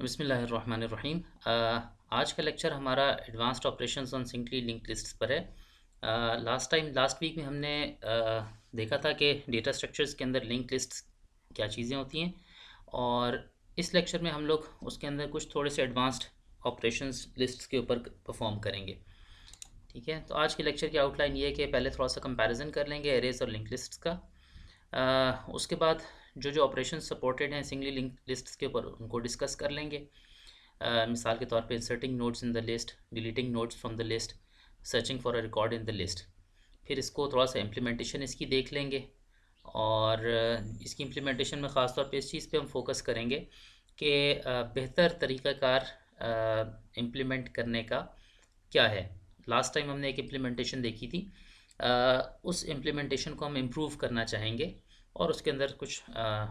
बिस्मिल्लाहिर्रहमानिर्रहीम। आज का लेक्चर हमारा advanced operations on singly linked lists पर है। लास्ट वीक में हमने देखा था कि डेटा स्ट्रक्चर्स के अंदर लिंक्ड लिस्ट्स क्या चीज़ें होती हैं, और इस लेक्चर में हम लोग उसके अंदर कुछ थोड़े से एडवांस्ड ऑपरेशंस लिस्ट्स के ऊपर परफॉर्म करेंगे। ठीक है, तो आज के लेक्चर की आउटलाइन ये है कि पहले थोड़ा सा कंपैरिजन कर लेंगे एरेज और लिंक लिस्ट्स का। उसके बाद जो ऑपरेशन सपोर्टेड हैं सिंगली लिंक लिस्ट्स के ऊपर उनको डिस्कस कर लेंगे। मिसाल के तौर पे inserting nodes in the list, deleting nodes from the list, searching for a record in the list. फिर इसको थोड़ा सा इम्प्लीमेंटेशन इसकी देख लेंगे, और इसकी इम्प्लीमेंटेशन में ख़ास तौर पे इस चीज़ पे हम फोकस करेंगे कि बेहतर तरीक़ाकार इम्प्लीमेंट करने का क्या है। लास्ट टाइम हमने एक इम्प्लीमेंटेशन देखी थी, उस इम्प्लीमेंटेशन को हम इम्प्रूव करना चाहेंगे और उसके अंदर कुछ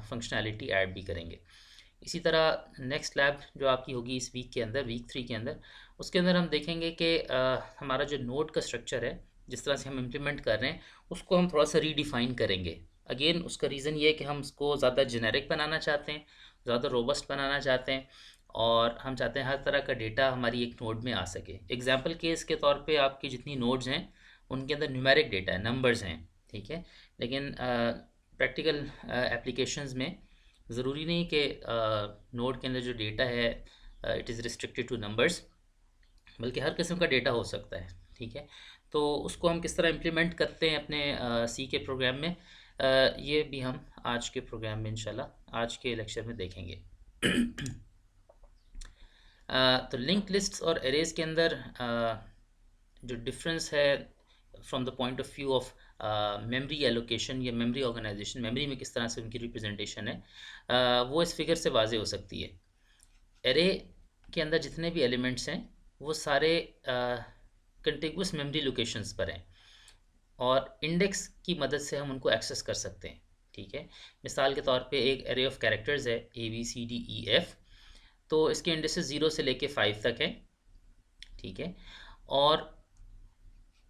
फंक्शनैलिटी ऐड भी करेंगे। इसी तरह नेक्स्ट लैब जो आपकी होगी इस वीक के अंदर, वीक 3 के अंदर, उसके अंदर हम देखेंगे कि हमारा जो नोड का स्ट्रक्चर है, जिस तरह से हम इम्प्लीमेंट कर रहे हैं, उसको हम थोड़ा सा रीडिफ़ाइन करेंगे। अगेन उसका रीज़न ये है कि हम उसको ज़्यादा जेनेरिक बनाना चाहते हैं, ज़्यादा रोबस्ट बनाना चाहते हैं, और हम चाहते हैं हर तरह का डेटा हमारी एक नोड में आ सके। एग्जाम्पल केस के तौर पे आपकी जितनी नोड्स हैं उनके अंदर न्यूमेरिक डेटा है, नंबर्स हैं, ठीक है। लेकिन प्रैक्टिकल एप्लीकेशंस में ज़रूरी नहीं कि नोड के अंदर जो डेटा है it is restricted two numbers, बल्कि हर किस्म का डेटा हो सकता है, ठीक है। तो उसको हम किस तरह इम्प्लीमेंट करते हैं अपने सी के प्रोग्राम में, ये भी हम आज के प्रोग्राम में इंशाल्लाह आज के लेक्चर में देखेंगे। तो लिंक लिस्ट्स और एरेज के अंदर जो डिफरेंस है from the point of view of memory allocation या मेमोरी ऑर्गेनाइजेशन, मेमोरी में किस तरह से उनकी रिप्रेजेंटेशन है, वो इस फिगर से वाजे हो सकती है। एरे के अंदर जितने भी एलिमेंट्स हैं वो सारे कंटिगुअस मेमोरी लोकेशंस पर हैं, और इंडेक्स की मदद से हम उनको एक्सेस कर सकते हैं, ठीक है। मिसाल के तौर पे एक एरे ऑफ कैरेक्टर्स है ABCDEF, तो इसके इंडेक्सेस 0 से लेके 5 तक है, ठीक है, और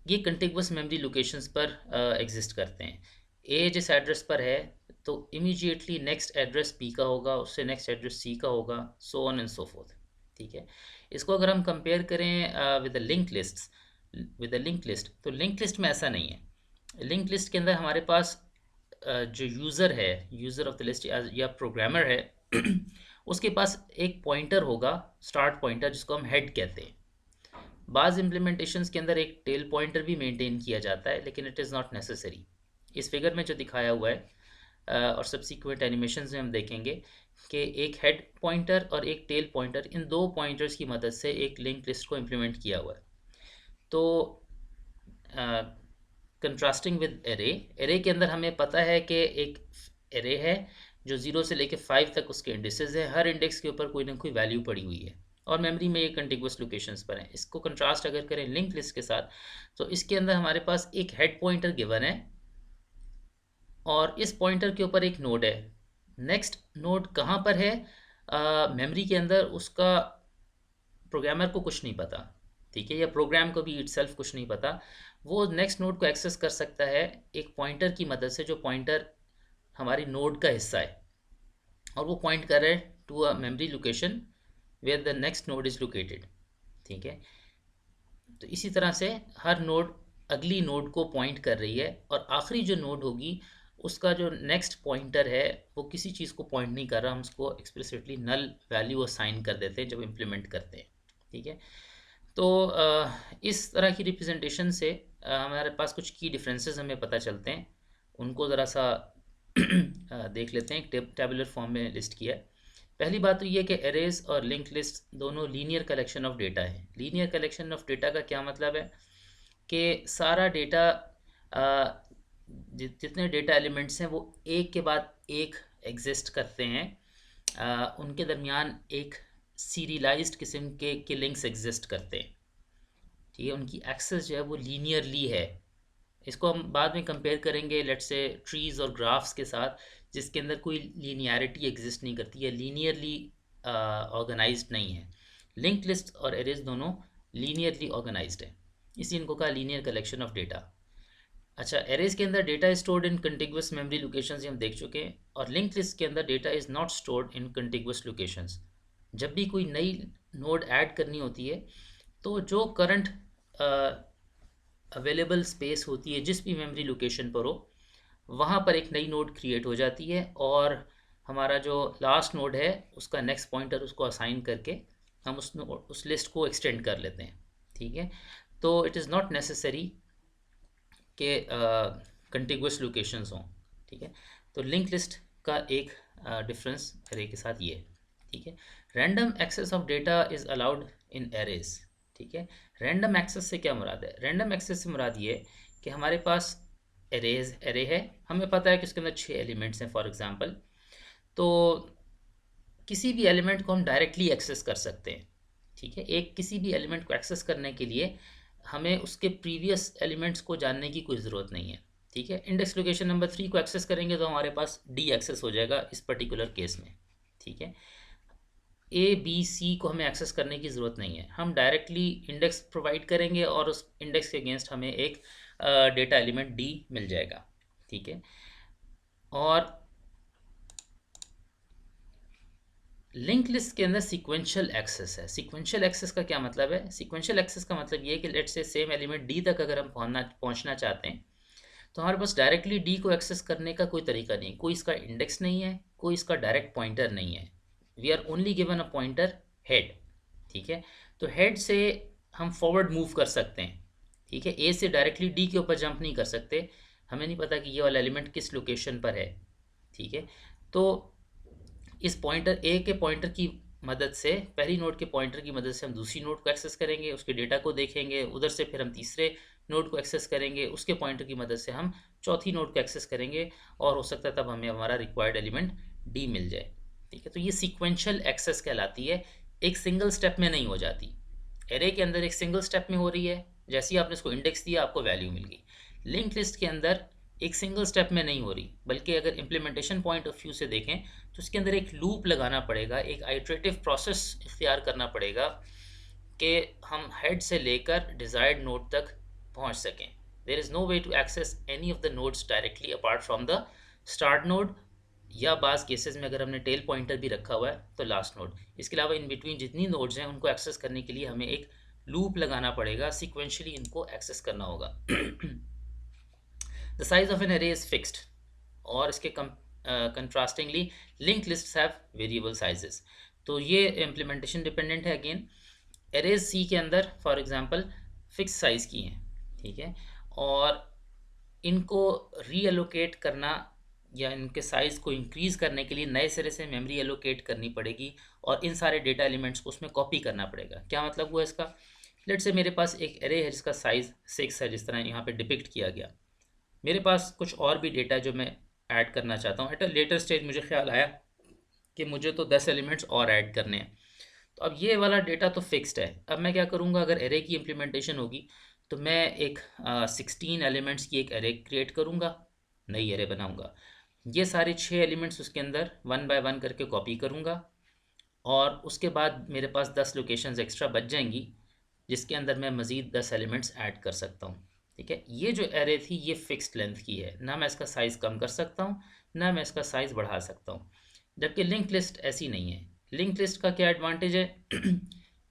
ये कंटिगुअस मेमोरी लोकेशंस पर एग्जिस्ट करते हैं। ए जिस एड्रेस पर है तो इमीडिएटली नेक्स्ट एड्रेस बी का होगा, उससे नेक्स्ट एड्रेस सी का होगा, so on and so fourth, ठीक है। इसको अगर हम कंपेयर करें विद द लिंक लिस्ट, तो लिंक लिस्ट में ऐसा नहीं है। लिंक लिस्ट के अंदर हमारे पास जो यूज़र है, यूज़र ऑफ द लिस्ट या प्रोग्रामर है उसके पास एक पॉइंटर होगा, स्टार्ट पॉइंटर, जिसको हम हेड कहते हैं। बाज़ इम्प्लीमेंटेशंस के अंदर एक टेल पॉइंटर भी मेंटेन किया जाता है, लेकिन इट इज़ नॉट नेसेसरी। इस फिगर में जो दिखाया हुआ है और सब्सिक्वेंट एनिमेशंस में हम देखेंगे कि एक हेड पॉइंटर और एक टेल पॉइंटर, इन दो पॉइंटर्स की मदद से एक लिंक लिस्ट को इम्प्लीमेंट किया हुआ है। तो कंट्रास्टिंग विद एरे के अंदर हमें पता है कि एक एरे है जो 0 से लेकर 5 तक उसके इंडेक्सेस है, हर इंडेक्स के ऊपर कोई ना कोई वैल्यू पड़ी हुई है, और मेमोरी में ये कंटिगुअस लोकेशंस पर हैं। इसको कंट्रास्ट अगर करें लिंक लिस्ट के साथ, तो इसके अंदर हमारे पास एक हेड पॉइंटर गिवन है, और इस पॉइंटर के ऊपर एक नोड है। नेक्स्ट नोड कहाँ पर है मेमोरी के अंदर, उसका प्रोग्रामर को कुछ नहीं पता, ठीक है, या प्रोग्राम को भी इटसेल्फ कुछ नहीं पता। वो नेक्स्ट नोड को एक्सेस कर सकता है एक पॉइंटर की मदद से, जो पॉइंटर हमारी नोड का हिस्सा है, और वो पॉइंट कर रहे हैं to a memory location where the next node is located, ठीक है। तो इसी तरह से हर नोड अगली नोड को पॉइंट कर रही है, और आखिरी जो नोड होगी उसका जो नेक्स्ट पॉइंटर है वो किसी चीज़ को पॉइंट नहीं कर रहा, हम उसको एक्सप्लिसिटली नल वैल्यू असाइन कर देते हैं जब इम्प्लीमेंट करते हैं, ठीक है। तो इस तरह की रिप्रेजेंटेशन से हमारे पास कुछ की डिफरेंसेस हमें पता चलते हैं, उनको ज़रा सा देख लेते हैं। एक टेबुलर फॉर्म में लिस्ट किया है। पहली बात तो ये कि एरेज और लिंक लिस्ट दोनों लीनियर कलेक्शन ऑफ डेटा है। लीनियर कलेक्शन ऑफ डेटा का क्या मतलब है कि सारा डेटा, जितने डेटा एलिमेंट्स हैं वो एक के बाद एक एग्जिस्ट करते हैं, उनके दरमियान एक सीरियलाइज्ड किस्म के लिंक्स एग्जिस्ट करते हैं, ठीक है। उनकी एक्सेस जो है वो लीनियरली है। इसको हम बाद में कंपेयर करेंगे लेट्स से ट्रीज़ और ग्राफ्स के साथ, जिसके अंदर कोई लीनियरिटी एग्जिस्ट नहीं करती है, लीनियरली ऑर्गेनाइज्ड नहीं है। लिंक्ड लिस्ट और एरेज दोनों लीनियरली ऑर्गेनाइज्ड है, इसी इनको कहा लीनियर कलेक्शन ऑफ डेटा। अच्छा, एरेज के अंदर data is stored in contiguous memory locations, हम देख चुके हैं, और लिंक लिस्ट के अंदर data is not stored in contiguous locations. जब भी कोई नई नोड ऐड करनी होती है तो जो करंट अवेलेबल स्पेस होती है जिस भी मेमोरी लोकेशन पर हो, वहाँ पर एक नई नोड क्रिएट हो जाती है और हमारा जो लास्ट नोड है उसका नेक्स्ट पॉइंटर उसको असाइन करके हम उस लिस्ट को एक्सटेंड कर लेते हैं। ठीक है, तो इट इज़ नॉट नेसेसरी के कंटिगुअस लोकेशंस हों। ठीक है, तो लिंक लिस्ट का एक डिफरेंस एरे के साथ ये है। ठीक है, random access of data is allowed in arrays. ठीक है, रैंडम एक्सेस से क्या मुराद है? रैंडम एक्सेस से मुराद ये है कि हमारे पास एरे है, हमें पता है कि उसके अंदर 6 एलिमेंट्स हैं फॉर एग्जांपल, तो किसी भी एलिमेंट को हम डायरेक्टली एक्सेस कर सकते हैं। ठीक है, एक किसी भी एलिमेंट को एक्सेस करने के लिए हमें उसके प्रीवियस एलिमेंट्स को जानने की कोई ज़रूरत नहीं है। ठीक है, इंडेक्स लोकेशन नंबर 3 को एक्सेस करेंगे तो हमारे पास डी एक्सेस हो जाएगा इस पर्टिकुलर केस में। ठीक है, ए बी सी को हमें एक्सेस करने की ज़रूरत नहीं है, हम डायरेक्टली इंडेक्स प्रोवाइड करेंगे और उस इंडेक्स के अगेंस्ट हमें एक डेटा एलिमेंट डी मिल जाएगा। ठीक है, और लिंक लिस्ट के अंदर सीक्वेंशियल एक्सेस है। सीक्वेंशियल एक्सेस का क्या मतलब है? सीक्वेंशियल एक्सेस का मतलब ये है कि let's say same element D तक अगर हम पहुंचना चाहते हैं तो हमारे पास डायरेक्टली डी को एक्सेस करने का कोई तरीका नहीं, कोई इसका इंडेक्स नहीं है, कोई इसका डायरेक्ट पॉइंटर नहीं है। We are only given a pointer head. ठीक है, तो हेड से हम फॉरवर्ड मूव कर सकते हैं। ठीक है, ए से डायरेक्टली डी के ऊपर जंप नहीं कर सकते, हमें नहीं पता कि ये वाला एलिमेंट किस लोकेशन पर है। ठीक है, तो इस पॉइंटर ए के पॉइंटर की मदद से, पहली नोड के पॉइंटर की मदद से हम दूसरी नोड को एक्सेस करेंगे, उसके डेटा को देखेंगे, उधर से फिर हम तीसरे नोड को एक्सेस करेंगे, उसके पॉइंटर की मदद से हम चौथी नोड को एक्सेस करेंगे और हो सकता है तब हमें हमारा रिक्वायर्ड एलिमेंट डी मिल जाए। ठीक है, तो ये सीक्वेंशियल एक्सेस कहलाती है, एक सिंगल स्टेप में नहीं हो जाती। एरे के अंदर एक सिंगल स्टेप में हो रही है, जैसे ही आपने इसको इंडेक्स दिया आपको वैल्यू मिल गई। लिंक लिस्ट के अंदर एक सिंगल स्टेप में नहीं हो रही, बल्कि अगर इम्प्लीमेंटेशन पॉइंट ऑफ व्यू से देखें तो इसके अंदर एक लूप लगाना पड़ेगा, एक आइट्रेटिव प्रोसेस इख्तियार करना पड़ेगा कि हम हेड से लेकर डिज़ायर्ड नोड तक पहुंच सकें। There is no way to access any of the nodes directly apart from the start node, या बाज़ केसेस में अगर हमने टेल पॉइंटर भी रखा हुआ है तो लास्ट नोड। इसके अलावा इन बिटवीन जितनी नोड्स हैं उनको एक्सेस करने के लिए हमें एक लूप लगाना पड़ेगा, सिक्वेंशली इनको एक्सेस करना होगा। The size of an array is fixed, और इसके contrastingly link lists have variable sizes. तो ये इम्प्लीमेंटेशन डिपेंडेंट है अगेन। एरेज सी के अंदर फॉर एग्जांपल फिक्स साइज़ की हैं। ठीक है, और इनको रीअलोकेट करना या इनके साइज़ को इंक्रीज़ करने के लिए नए सिरे से मेमोरी एलोकेट करनी पड़ेगी और इन सारे डेटा एलिमेंट्स को उसमें कॉपी करना पड़ेगा। क्या मतलब हुआ इसका? लेट्स से मेरे पास एक एरे है जिसका साइज़ 6 है, जिस तरह यहाँ पे डिपिक्ट किया गया। मेरे पास कुछ और भी डेटा जो मैं ऐड करना चाहता हूँ, एट अ लेटर स्टेज मुझे ख्याल आया कि मुझे तो 10 एलिमेंट्स और ऐड करने हैं। तो अब ये वाला डेटा तो फिक्स्ड है, अब मैं क्या करूँगा? अगर एरे की इम्प्लीमेंटेशन होगी तो मैं एक 16 एलिमेंट्स की एक एरे क्रिएट करूँगा, नई एरे बनाऊँगा। ये सारे 6 एलिमेंट्स उसके अंदर वन बाय वन करके कॉपी करूँगा और उसके बाद मेरे पास 10 लोकेशंस एक्स्ट्रा बच जाएंगी जिसके अंदर मैं मज़ीद 10 एलिमेंट्स ऐड कर सकता हूँ। ठीक है, ये जो एरे थी ये फिक्स्ड लेंथ की है, ना मैं इसका साइज़ कम कर सकता हूँ ना मैं इसका साइज़ बढ़ा सकता हूँ। जबकि लिंक लिस्ट ऐसी नहीं है। लिंक लिस्ट का क्या एडवांटेज है?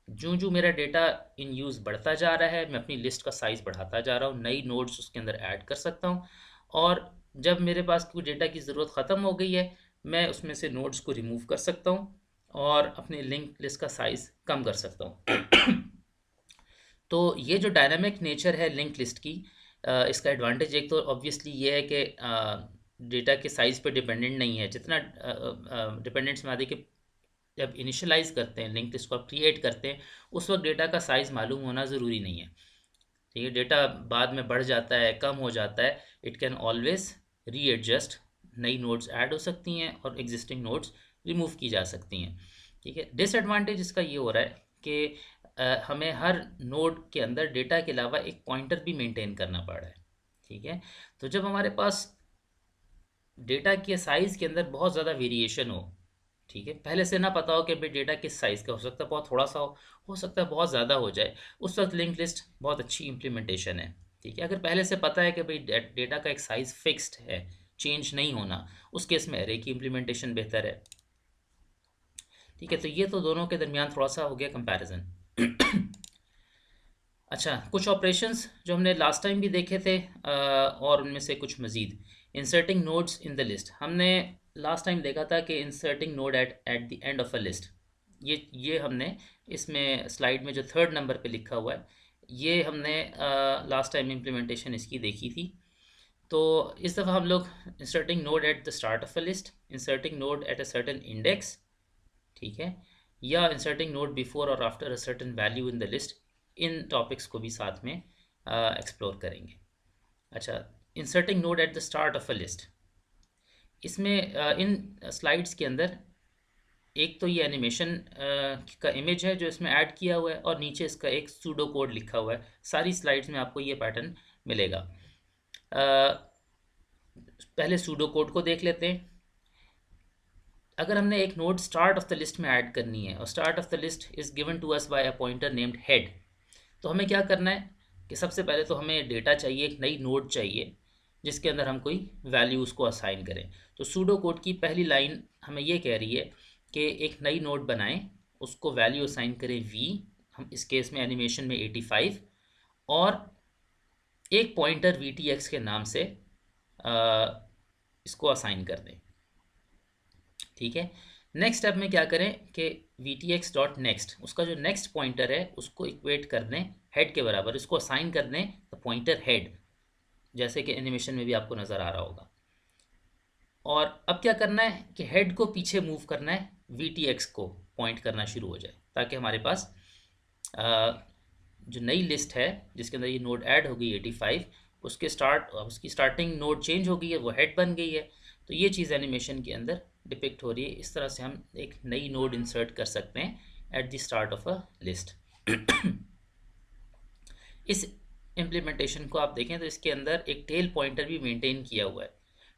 जो जो मेरा डेटा इन यूज़ बढ़ता जा रहा है मैं अपनी लिस्ट का साइज़ बढ़ाता जा रहा हूँ, नई नोड्स उसके अंदर ऐड कर सकता हूँ, और जब मेरे पास कोई डेटा की ज़रूरत ख़त्म हो गई है मैं उसमें से नोड्स को रिमूव कर सकता हूँ और अपने लिंक लिस्ट का साइज़ कम कर सकता हूँ। तो ये जो डायनामिक नेचर है लिंक लिस्ट की, इसका एडवांटेज एक तो ऑब्वियसली ये है कि डेटा के साइज़ पे डिपेंडेंट नहीं है। जितना डिपेंडेंट्स में आती कि जब इनिशियलाइज़ करते हैं लिंक लिस्ट को आप क्रिएट करते हैं उस वक्त डेटा का साइज़ मालूम होना ज़रूरी नहीं है। ठीक है, डेटा बाद में बढ़ जाता है, कम हो जाता है, इट कैन ऑलवेज रीएडजस्ट, नई नोड्स ऐड हो सकती हैं और एग्जिस्टिंग नोड्स रिमूव की जा सकती हैं। ठीक है, डिसएडवांटेज इसका ये हो रहा है कि हमें हर नोड के अंदर डेटा के अलावा एक पॉइंटर भी मेंटेन करना पड़ रहा है। ठीक है, तो जब हमारे पास डेटा के साइज़ के अंदर बहुत ज़्यादा वेरिएशन ठीक है, पहले से ना पता हो कि भाई डेटा किस साइज़ का हो सकता है, बहुत थोड़ा सा हो सकता है बहुत ज़्यादा हो जाए, उस वक्त लिंक लिस्ट बहुत अच्छी इम्प्लीमेंटेशन है। ठीक है, अगर पहले से पता है कि भाई डेटा का एक साइज़ फिक्स्ड है, चेंज नहीं होना, उस केस में एरे की इम्प्लीमेंटेशन बेहतर है। ठीक है, तो ये तो दोनों के दरमियान थोड़ा सा हो गया कंपैरिजन। अच्छा, कुछ ऑपरेशंस जो हमने लास्ट टाइम भी देखे थे और उनमें से कुछ मज़ीद। Inserting nodes in the list, हमने लास्ट टाइम देखा था कि inserting node eight the end of a list, ये हमने इसमें स्लाइड में जो थर्ड नंबर पे लिखा हुआ है, ये हमने लास्ट टाइम इम्प्लीमेंटेशन इसकी देखी थी। तो इस दफ़ा हम लोग inserting node at the start of a list, inserting node at a certain index, ठीक है, या इंसर्टिंग नोड बिफोर और after a certain value in the list, in topics को भी साथ में एक्सप्लोर करेंगे। अच्छा, inserting node at the start of a list, इसमें इन स्लाइड्स के अंदर एक तो ये एनिमेशन का इमेज है जो इसमें ऐड किया हुआ है, और नीचे इसका एक सूडो कोड लिखा हुआ है। सारी स्लाइड्स में आपको ये पैटर्न मिलेगा। पहले सूडो कोड को देख लेते हैं। अगर हमने एक node start of the list में ऐड करनी है और start of the list is given to us by a pointer named head, तो हमें क्या करना है कि सबसे पहले तो हमें डेटा चाहिए, एक नई नोड चाहिए जिसके अंदर हम कोई वैल्यू उसको असाइन करें। तो सूडो कोड की पहली लाइन हमें ये कह रही है कि एक नई नोड बनाएं, उसको वैल्यू असाइन करें v, हम इस केस में एनिमेशन में 85, और एक पॉइंटर vtx के नाम से इसको असाइन कर दें। ठीक है, नेक्स्ट स्टेप में क्या करें कि vtx डॉट नेक्स्ट, उसका जो नेक्स्ट पॉइंटर है उसको इक्वेट कर दें हेड के बराबर, इसको असाइन कर दें द पॉइंटर हेड, जैसे कि एनिमेशन में भी आपको नज़र आ रहा होगा। और अब क्या करना है कि हेड को पीछे मूव करना है, vtx को पॉइंट करना शुरू हो जाए, ताकि हमारे पास जो नई लिस्ट है जिसके अंदर ये नोड ऐड हो गई 85, उसकी स्टार्टिंग नोड चेंज हो गई है, वो हेड बन गई है। तो ये चीज़ एनिमेशन के अंदर डिपिक्ट हो रही है। इस तरह से हम एक नई नोड इंसर्ट कर सकते हैं at the start of a list. इस इम्प्लीमेंटेशन को आप देखें तो इसके अंदर एक टेल पॉइंटर भी मेंटेन किया हुआ है।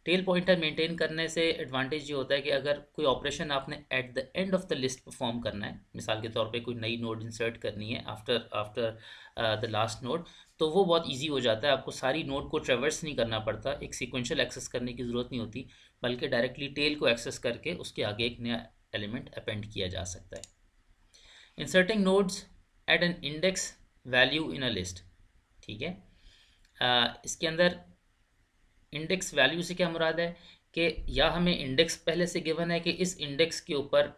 टेल पॉइंटर मेंटेन करने से एडवांटेज ये होता है कि अगर कोई ऑपरेशन आपने eight the end of the list perform करना है, मिसाल के तौर पे कोई नई नोड इंसर्ट करनी है after after the last node, तो वो बहुत इजी हो जाता है। आपको सारी नोड को ट्रेवर्स नहीं करना पड़ता, एक सीक्वेंशियल एक्सेस करने की ज़रूरत नहीं होती, बल्कि डायरेक्टली टेल को एक्सेस करके उसके आगे एक नया एलिमेंट अपेंड किया जा सकता है। Inserting nodes at an index value in a list, ठीक है। इसके अंदर इंडेक्स वैल्यू से क्या मुराद है कि या हमें इंडेक्स पहले से गिवन है कि इस इंडेक्स के ऊपर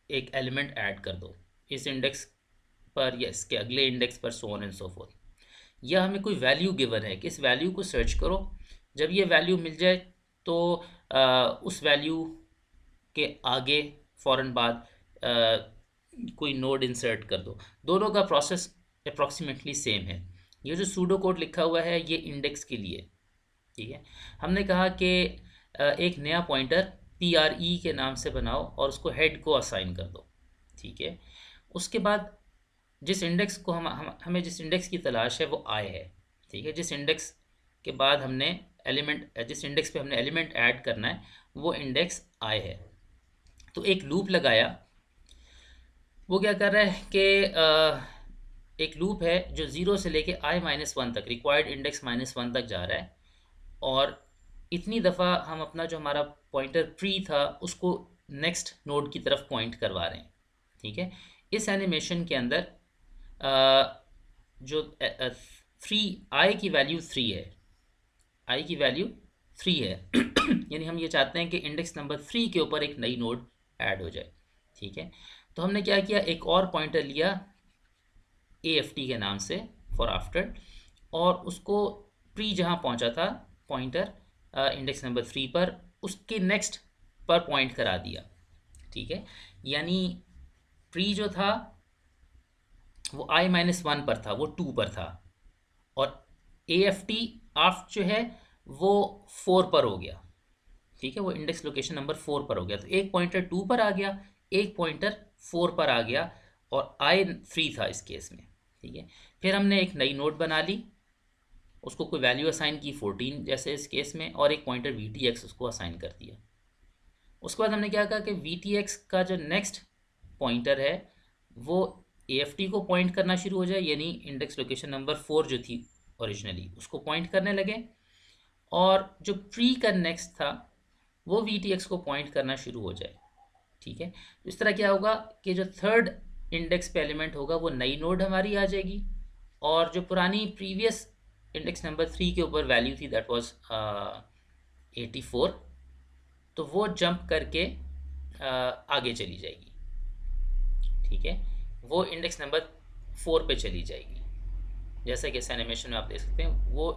एक एलिमेंट ऐड कर दो, इस इंडेक्स पर या इसके अगले इंडेक्स पर, so on and so fourth, या हमें कोई वैल्यू गिवन है कि इस वैल्यू को सर्च करो, जब ये वैल्यू मिल जाए तो उस वैल्यू के आगे फ़ौरन बाद कोई नोड इंसर्ट कर दो। दोनों का प्रोसेस अप्रॉक्सीमेटली सेम है। ये जो सूडो कोड लिखा हुआ है ये इंडेक्स के लिए, ठीक है। हमने कहा कि एक नया पॉइंटर PRE के नाम से बनाओ और उसको हेड को असाइन कर दो, ठीक है। उसके बाद जिस इंडेक्स को हमें जिस इंडेक्स की तलाश है वो I है, ठीक है। जिस इंडेक्स के बाद हमने जिस इंडेक्स पे हमने एलिमेंट ऐड करना है वो इंडेक्स I है। तो एक लूप लगाया, वो क्या कर रहा है कि एक लूप है जो 0 से लेके I-1 तक, रिक्वायर्ड इंडेक्स -1 तक जा रहा है, और इतनी दफ़ा हम अपना जो हमारा पॉइंटर प्री था उसको नेक्स्ट नोड की तरफ पॉइंट करवा रहे हैं, ठीक है। इस एनिमेशन के अंदर जो 3 I की वैल्यू 3 है, I की वैल्यू 3 है यानी हम ये चाहते हैं कि इंडेक्स नंबर 3 के ऊपर एक नई नोड ऐड हो जाए, ठीक है। तो हमने क्या किया, एक और पॉइंटर लिया AFT के नाम से, फॉर आफ्टर, और उसको प्री जहाँ पहुँचा था पॉइंटर इंडेक्स नंबर 3 पर, उसके नेक्स्ट पर पॉइंट करा दिया, ठीक है। यानी प्री जो था वो I-1 पर था, वो 2 पर था, और AFT आफ्ट जो है वो 4 पर हो गया, ठीक है। वो इंडेक्स लोकेशन नंबर 4 पर हो गया। तो एक पॉइंटर 2 पर आ गया, एक पॉइंटर 4 पर आ गया, और I-3 था इस केस में, ठीक है। फिर हमने एक नई नोड बना ली, उसको कोई वैल्यू असाइन की 14 जैसे इस केस में, और एक पॉइंटर VTX उसको असाइन कर दिया। उसके बाद हमने क्या कहा कि VTX का जो नेक्स्ट पॉइंटर है वो AFT को पॉइंट करना शुरू हो जाए, यानी इंडेक्स लोकेशन नंबर 4 जो थी ओरिजिनली उसको पॉइंट करने लगे, और जो प्री का नेक्स्ट था वो VTX को पॉइंट करना शुरू हो जाए, ठीक है। तो इस तरह क्या होगा कि जो थर्ड इंडेक्स पे एलिमेंट होगा वो नई नोड हमारी आ जाएगी, और जो पुरानी प्रीवियस इंडेक्स नंबर 3 के ऊपर वैल्यू थी दैट वाज 84, तो वो जंप करके आगे चली जाएगी। ठीक है, वो इंडेक्स नंबर 4 पे चली जाएगी। जैसा कि इस एनिमेशन में आप देख सकते हैं, वो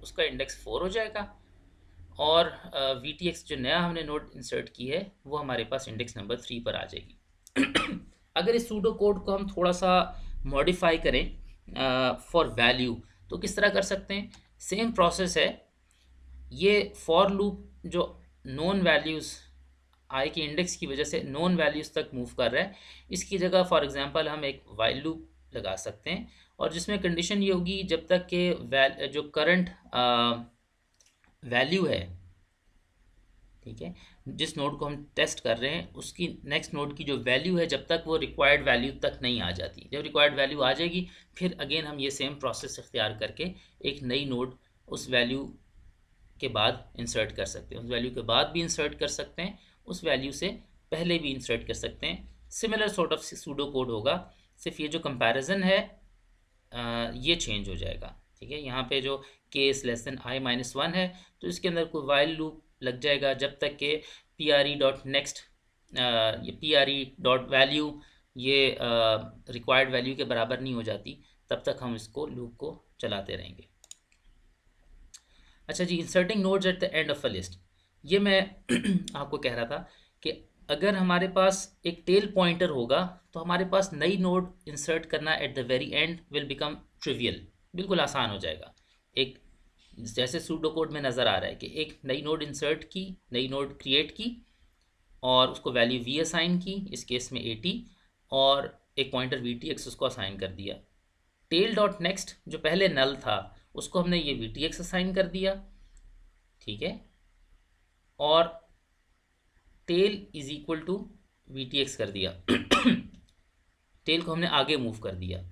उसका इंडेक्स 4 हो जाएगा, और वी टी एक्स जो नया हमने नोड इंसर्ट की है वो हमारे पास इंडेक्स नंबर 3 पर आ जाएगी। अगर इस सूडो कोड को हम थोड़ा सा मॉडिफाई करें फॉर वैल्यू, तो किस तरह कर सकते हैं? सेम प्रोसेस है। ये फॉर लूप जो नॉन वैल्यूज़ आई के इंडेक्स की वजह से नॉन वैल्यूज़ तक मूव कर रहा है, इसकी जगह फॉर एग्जांपल हम एक वाइल लूप लगा सकते हैं, और जिसमें कंडीशन ये होगी जब तक कि जो करंट वैल्यू है, ठीक है, जिस नोड को हम टेस्ट कर रहे हैं उसकी नेक्स्ट नोड की जो वैल्यू है, जब तक वो रिक्वायर्ड वैल्यू तक नहीं आ जाती, जब रिक्वायर्ड वैल्यू आ जाएगी फिर अगेन हम ये सेम प्रोसेस इख्तियार करके एक नई नोड उस वैल्यू के बाद इंसर्ट कर सकते हैं, उस वैल्यू के बाद भी इंसर्ट कर सकते हैं, उस वैल्यू से पहले भी इंसर्ट कर सकते हैं। Similar sort of pseudo code होगा, सिर्फ ये जो कंपैरिजन है ये चेंज हो जाएगा। ठीक है, यहाँ पे जो case less than i minus one है, तो इसके अंदर कोई वाइल लूप लग जाएगा जब तक कि P R E dot next, ये P R E dot value ये रिक्वायर्ड वैल्यू के बराबर नहीं हो जाती, तब तक हम इसको लूप को चलाते रहेंगे। अच्छा जी, inserting nodes at the end of a list, ये मैं आपको कह रहा था कि अगर हमारे पास एक टेल पॉइंटर होगा तो हमारे पास नई नोड इंसर्ट करना at the very and will become trivial, बिल्कुल आसान हो जाएगा। एक जैसे सूडो कोड में नज़र आ रहा है कि एक नई नोड इंसर्ट की, नई नोड क्रिएट की, और उसको वैल्यू वी असाइन की, इस केस में 80, और एक पॉइंटर वी टी एक्स उसको असाइन कर दिया। टेल डॉट नेक्स्ट जो पहले नल था उसको हमने ये वी टी एक्स असाइन कर दिया, ठीक है, और tail is equal to V T X कर दिया। टेल को हमने आगे मूव कर दिया,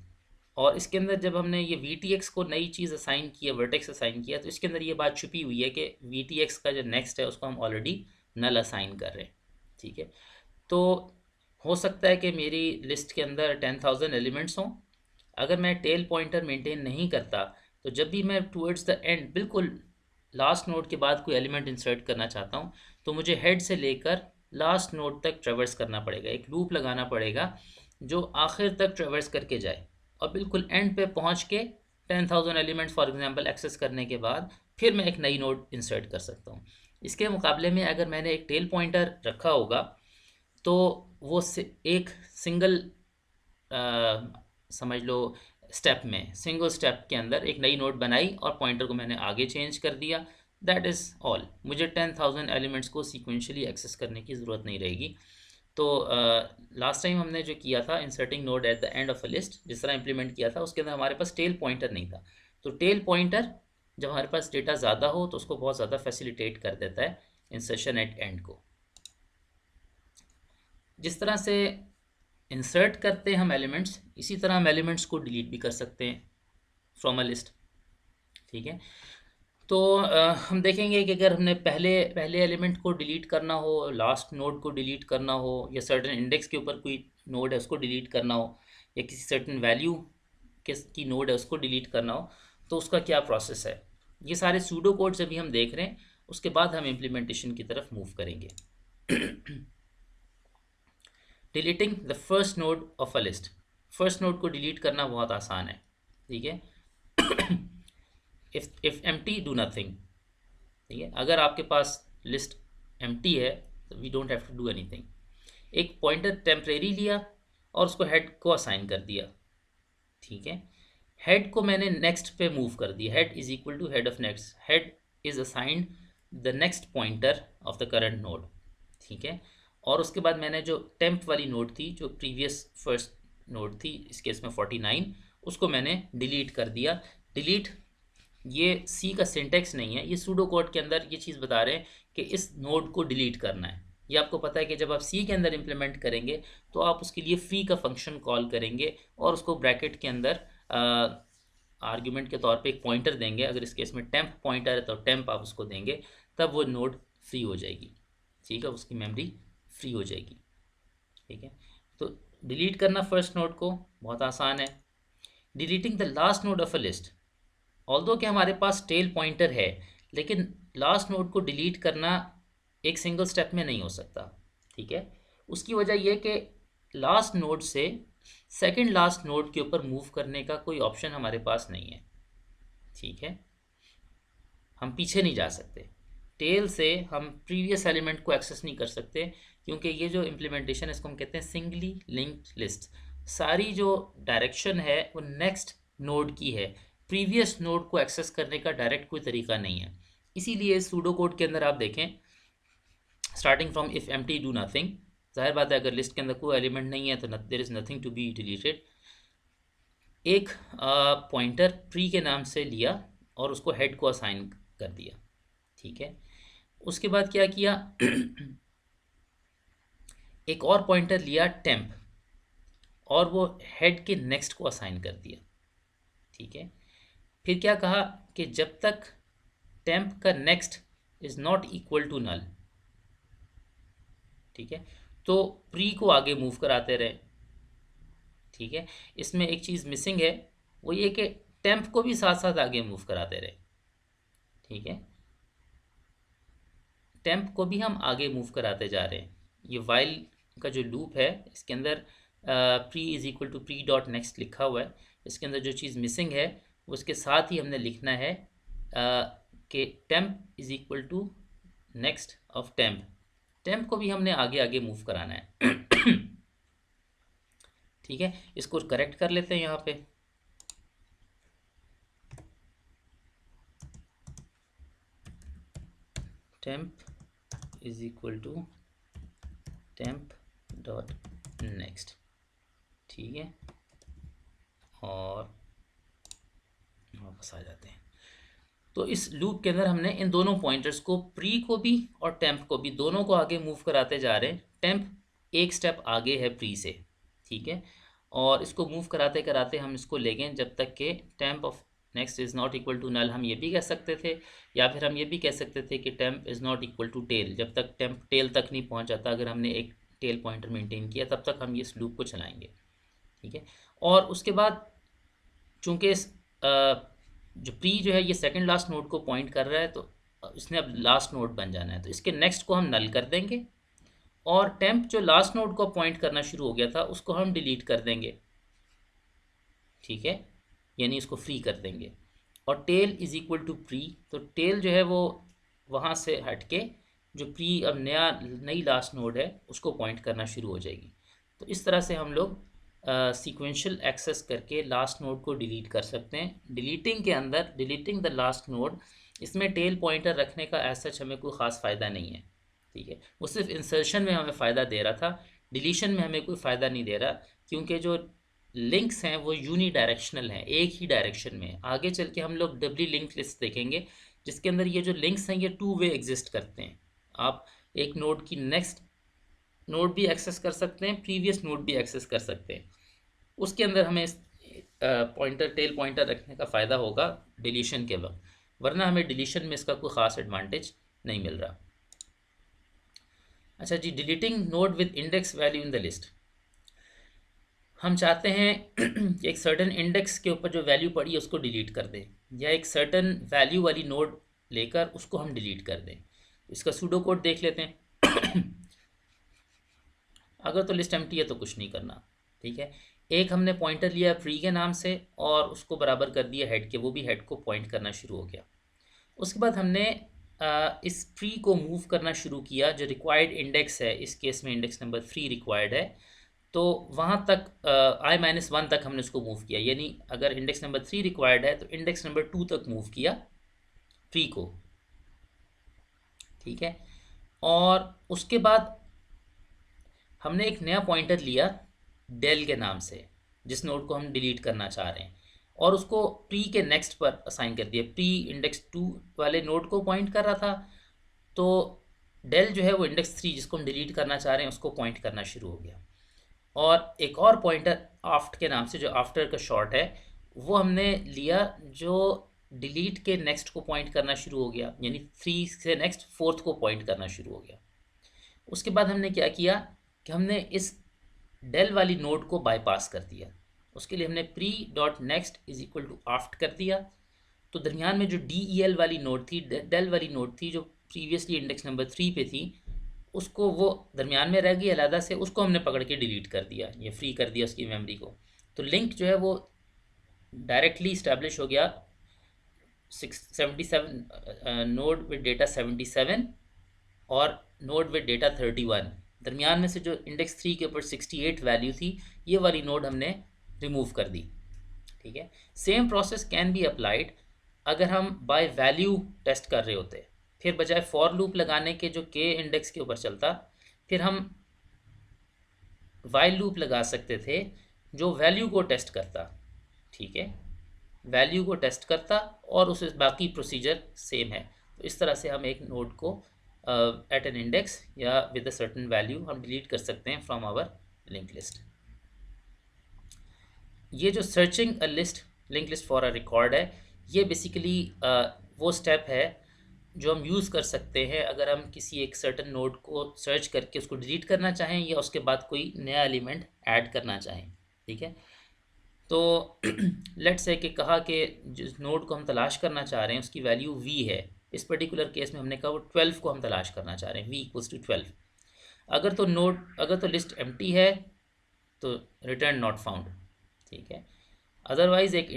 और इसके अंदर जब हमने ये वी टी एक्स को नई चीज़ असाइन किया, वर्टेक्स असाइन किया, तो इसके अंदर ये बात छुपी हुई है कि वी टी एक्स का जो नेक्स्ट है उसको हम ऑलरेडी नल असाइन कर रहे हैं। ठीक है, तो हो सकता है कि मेरी लिस्ट के अंदर 10,000 एलिमेंट्स हों, अगर मैं टेल पॉइंटर मेंटेन नहीं करता तो जब भी मैं टूवर्ड्स द एंड बिल्कुल लास्ट नोड के बाद कोई एलिमेंट इंसर्ट करना चाहता हूँ तो मुझे हेड से लेकर लास्ट नोड तक ट्रेवर्स करना पड़ेगा, एक लूप लगाना पड़ेगा जो आखिर तक ट्रेवर्स करके जाए, और बिल्कुल एंड पे पहुँच के 10,000 एलिमेंट्स फॉर एग्जांपल एक्सेस करने के बाद फिर मैं एक नई नोड इंसर्ट कर सकता हूँ। इसके मुकाबले में अगर मैंने एक टेल पॉइंटर रखा होगा तो वो एक सिंगल समझ लो स्टेप में, सिंगल स्टेप के अंदर एक नई नोड बनाई और पॉइंटर को मैंने आगे चेंज कर दिया, दैट इज़ ऑल। मुझे 10,000 एलिमेंट्स को सीक्वेंशियली एक्सेस करने की ज़रूरत नहीं रहेगी। तो लास्ट टाइम हमने जो किया था inserting node eight the end of a list, जिस तरह इंप्लीमेंट किया था उसके अंदर हमारे पास टेल पॉइंटर नहीं था। तो टेल पॉइंटर जब हमारे पास डेटा ज़्यादा हो तो उसको बहुत ज़्यादा फैसिलिटेट कर देता है इंसर्शन एट एंड को। जिस तरह से इंसर्ट करते हैं हम एलिमेंट्स, इसी तरह हम एलिमेंट्स को डिलीट भी कर सकते हैं फ्रॉम अ लिस्ट। ठीक है, तो हम देखेंगे कि अगर हमने पहले पहले एलिमेंट को डिलीट करना हो, लास्ट नोड को डिलीट करना हो, या सर्टेन इंडेक्स के ऊपर कोई नोड है उसको डिलीट करना हो, या किसी सर्टेन वैल्यू की नोड है उसको डिलीट करना हो, तो उसका क्या प्रोसेस है, ये सारे सूडो कोड्स अभी हम देख रहे हैं, उसके बाद हम इम्प्लीमेंटेशन की तरफ मूव करेंगे। Deleting the first node of a list, first node को डिलीट करना बहुत आसान है। ठीक है, इफ एम्प्टी डू नथिंग। ठीक है, अगर आपके पास लिस्ट एम्प्टी है तो we don't have to do anything. एक पॉइंटर टेम्परेरी लिया और उसको हेड को असाइन कर दिया। ठीक है, हेड को मैंने नेक्स्ट पे मूव कर दिया, head is equal to head of next, head is assigned the next pointer of the current node. ठीक है, और उसके बाद मैंने जो टेम्प वाली नोड थी, जो प्रीवियस फर्स्ट नोड थी, इस केस में 49, उसको मैंने डिलीट कर दिया। डिलीट ये सी का सिंटेक्स नहीं है, ये सूडो कोड के अंदर ये चीज़ बता रहे हैं कि इस नोड को डिलीट करना है। ये आपको पता है कि जब आप सी के अंदर इम्प्लीमेंट करेंगे तो आप उसके लिए फ्री का फंक्शन कॉल करेंगे और उसको ब्रैकेट के अंदर आर्ग्यूमेंट के तौर पे एक पॉइंटर देंगे। अगर इस केस में टेम्प पॉइंटर है तो टेम्प आप उसको देंगे, तब वो नोड फ्री हो जाएगी। ठीक है, उसकी मेमोरी फ्री हो जाएगी। ठीक है, तो डिलीट करना फर्स्ट नोड को बहुत आसान है। Deleting the last node of a list, although कि हमारे पास टेल पॉइंटर है, लेकिन लास्ट नोड को डिलीट करना एक सिंगल स्टेप में नहीं हो सकता। ठीक है, उसकी वजह यह कि लास्ट नोड से सेकंड लास्ट नोड के ऊपर मूव करने का कोई ऑप्शन हमारे पास नहीं है। ठीक है, हम पीछे नहीं जा सकते, टेल से हम प्रीवियस एलिमेंट को एक्सेस नहीं कर सकते, क्योंकि ये जो इम्प्लीमेंटेशन है इसको हम कहते हैं सिंगली लिंक्ड लिस्ट। सारी जो डायरेक्शन है वो नेक्स्ट नोड की है, प्रीवियस नोड को एक्सेस करने का डायरेक्ट कोई तरीका नहीं है। इसीलिए सूडो कोड के अंदर आप देखें, starting from if empty do nothing, जाहिर बात है अगर लिस्ट के अंदर कोई एलिमेंट नहीं है तो there is nothing to be deleted. एक पॉइंटर प्री के नाम से लिया और उसको हेड को असाइन कर दिया। ठीक है, उसके बाद क्या किया एक और पॉइंटर लिया टेम्प और वो हेड के नेक्स्ट को असाइन कर दिया। ठीक है, फिर क्या कहा कि जब तक टेम्प का next is not equal to null, ठीक है, तो प्री को आगे मूव कराते रहे। ठीक है, इसमें एक चीज़ मिसिंग है, वो ये कि टेम्प को भी साथ साथ आगे मूव कराते रहे। ठीक है, टेम्प को भी हम आगे मूव कराते जा रहे हैं। ये वाइल का जो लूप है इसके अंदर pre is equal to pre dot next लिखा हुआ है, इसके अंदर जो चीज़ मिसिंग है उसके साथ ही हमने लिखना है कि temp is equal to next of temp. Temp को भी हमने आगे आगे मूव कराना है। ठीक है, इसको करेक्ट कर लेते हैं यहाँ पे। Temp is equal to temp dot next. ठीक है, और वापस आ जाते हैं। तो इस लूप के अंदर हमने इन दोनों पॉइंटर्स को, प्री को भी और टेम्प को भी, दोनों को आगे मूव कराते जा रहे हैं। टेम्प एक स्टेप आगे है प्री से। ठीक है, और इसको मूव कराते कराते हम इसको ले गए जब तक कि temp of next is not equal to null, हम ये भी कह सकते थे, या फिर हम ये भी कह सकते थे कि temp is not equal to tail, जब तक टेम्प टेल तक नहीं पहुंच जाता। अगर हमने एक टेल पॉइंटर मेंटेन किया तब तक हम इस लूप को चलाएंगे। ठीक है, और उसके बाद चूंकि जो प्री जो है ये सेकंड लास्ट नोड को पॉइंट कर रहा है, तो इसने अब लास्ट नोड बन जाना है, तो इसके नेक्स्ट को हम नल कर देंगे, और टेम्प जो लास्ट नोड को पॉइंट करना शुरू हो गया था उसको हम डिलीट कर देंगे। ठीक है, यानी इसको फ्री कर देंगे। और tail is equal to pre, तो टेल जो है वो वहाँ से हट के जो प्री अब नई लास्ट नोड है उसको पॉइंट करना शुरू हो जाएगी। तो इस तरह से हम लोग सीक्वेंशियल एक्सेस करके लास्ट नोड को डिलीट कर सकते हैं। डिलीटिंग के अंदर, डिलीटिंग द लास्ट नोड, इसमें टेल पॉइंटर रखने का ऐसा हमें कोई ख़ास फ़ायदा नहीं है। ठीक है, वो सिर्फ इंसर्शन में हमें फ़ायदा दे रहा था, डिलीशन में हमें कोई फ़ायदा नहीं दे रहा, क्योंकि जो लिंक्स हैं वो यूनी डायरेक्शनल हैं, एक ही डायरेक्शन में। आगे चल के हम लोग डबली लिंक लिस्ट देखेंगे जिसके अंदर ये जो लिंक्स हैं ये टू वे एग्जिस्ट करते हैं। आप एक नोड की नेक्स्ट नोड भी एक्सेस कर सकते हैं, प्रीवियस नोड भी एक्सेस कर सकते हैं। उसके अंदर हमें पॉइंटर, टेल पॉइंटर रखने का फ़ायदा होगा डिलीशन के वक्त, वरना हमें डिलीशन में इसका कोई ख़ास एडवांटेज नहीं मिल रहा। अच्छा जी, deleting node with index value in the list. हम चाहते हैं कि एक सर्टन इंडेक्स के ऊपर जो वैल्यू पड़ी है उसको डिलीट कर दें, या एक सर्टन वैल्यू वाली नोड लेकर उसको हम डिलीट कर दें। इसका सूडो कोड देख लेते हैं। अगर तो लिस्ट एम्प्टी है तो कुछ नहीं करना। ठीक है, एक हमने पॉइंटर लिया प्री के नाम से और उसको बराबर कर दिया हेड के, वो भी हेड को पॉइंट करना शुरू हो गया। उसके बाद हमने इस ट्री को मूव करना शुरू किया, जो रिक्वायर्ड इंडेक्स है, इस केस में इंडेक्स नंबर 3 रिक्वायर्ड है, तो वहाँ तक i-1 तक हमने उसको मूव किया। यानी अगर इंडेक्स नंबर 3 रिक्वायर्ड है तो इंडेक्स नंबर 2 तक मूव किया ट्री को। ठीक है, और उसके बाद हमने एक नया पॉइंटर लिया डेल के नाम से, जिस नोड को हम डिलीट करना चाह रहे हैं, और उसको प्री के नेक्स्ट पर असाइन कर दिया। प्री इंडेक्स 2 वाले नोड को पॉइंट कर रहा था, तो डेल जो है वो इंडेक्स 3 जिसको हम डिलीट करना चाह रहे हैं उसको पॉइंट करना शुरू हो गया। और एक और पॉइंटर आफ्ट के नाम से, जो आफ्टर का शॉर्ट है, वो हमने लिया, जो डिलीट के नेक्स्ट को पॉइंट करना शुरू हो गया, यानी 3 से नेक्स्ट 4th को पॉइंट करना शुरू हो गया। उसके बाद हमने क्या किया कि हमने इस डेल वाली नोड को बाईपास कर दिया। उसके लिए हमने pre dot next is equal to आफ्ट कर दिया। तो दरमियान में जो डी ई एल वाली नोड थी, डेल वाली नोड थी, जो प्रीवियसली इंडेक्स नंबर 3 पे थी, उसको वो दरमियान में रह गई अलहदा से, उसको हमने पकड़ के डिलीट कर दिया, ये फ्री कर दिया उसकी मेमोरी को। तो लिंक जो है वो डायरेक्टली इस्टेब्लिश हो गया 677 नोड विद डेटा 77 और नोड विद डेटा 31। दरमियान में से जो इंडेक्स 3 के ऊपर 68 वैल्यू थी, ये वाली नोड हमने रिमूव कर दी। ठीक है, same process can be applied अगर हम बाय वैल्यू टेस्ट कर रहे होते। फिर बजाय फॉर लूप लगाने के जो के इंडेक्स के ऊपर चलता, फिर हम वाइल लूप लगा सकते थे जो वैल्यू को टेस्ट करता। ठीक है, वैल्यू को टेस्ट करता और उस बाकी प्रोसीजर सेम है। तो इस तरह से हम एक नोड को एट एन इंडेक्स या विद अ सर्टेन वैल्यू हम डिलीट कर सकते हैं फ्रॉम आवर लिंक लिस्ट। ये जो searching a list link list for a record है, ये बेसिकली वो स्टेप है जो हम यूज़ कर सकते हैं अगर हम किसी एक सर्टन नोड को सर्च करके उसको डिलीट करना चाहें या उसके बाद कोई नया एलिमेंट ऐड करना चाहें। ठीक है, तो लेट्स से कि कहा कि जिस नोड को हम तलाश करना चाह रहे हैं उसकी वैल्यू वी है। इस पर्टिकुलर केस में हमने कहा वो 12 को हम तलाश करना चाह रहे हैं, वी इक्वल्स टू 12। अगर तो लिस्ट एम्प्टी है तो रिटर्न नॉट फाउंड। ठीक है, अदरवाइज एक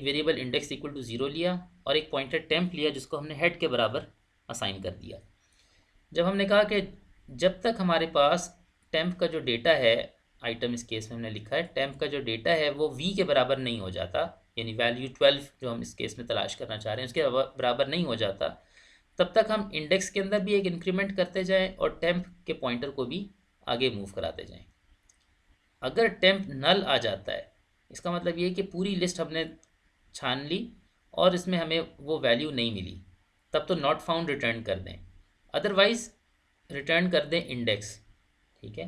वेरिएबल इंडेक्स इक्वल टू 0 लिया और एक पॉइंटर टेम्प लिया जिसको हमने हेड के बराबर असाइन कर दिया। जब हमने कहा कि जब तक हमारे पास टेम्प का जो डेटा है, आइटम इस केस में हमने लिखा है, टेम्प का जो डेटा है वो वी के बराबर नहीं हो जाता, यानी वैल्यू 12 जो हम इस केस में तलाश करना चाह रहे हैं उसके बराबर नहीं हो जाता, तब तक हम इंडेक्स के अंदर भी एक इंक्रीमेंट करते जाएं और टेम्प के पॉइंटर को भी आगे मूव कराते जाएं। अगर टेम्प नल आ जाता है, इसका मतलब ये कि पूरी लिस्ट हमने छान ली और इसमें हमें वो वैल्यू नहीं मिली, तब तो नॉट फाउंड रिटर्न कर दें, अदरवाइज रिटर्न कर दें इंडेक्स। ठीक है,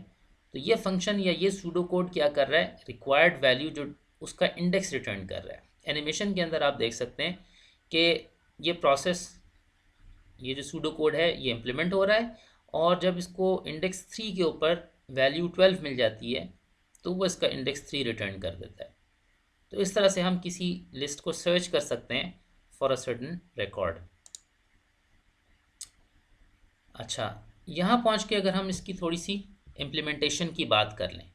तो ये फंक्शन या ये सूडो कोड क्या कर रहा है, रिक्वायर्ड वैल्यू जो उसका इंडेक्स रिटर्न कर रहा है। एनिमेशन के अंदर आप देख सकते हैं कि ये प्रोसेस, ये जो सूडो कोड है ये इम्प्लीमेंट हो रहा है और जब इसको इंडेक्स 3 के ऊपर वैल्यू 12 मिल जाती है तो वो इसका इंडेक्स 3 रिटर्न कर देता है। तो इस तरह से हम किसी लिस्ट को सर्च कर सकते हैं फॉर अ सर्टेन रिकॉर्ड। अच्छा, यहाँ पहुँच के अगर हम इसकी थोड़ी सी इम्प्लीमेंटेशन की बात कर लें,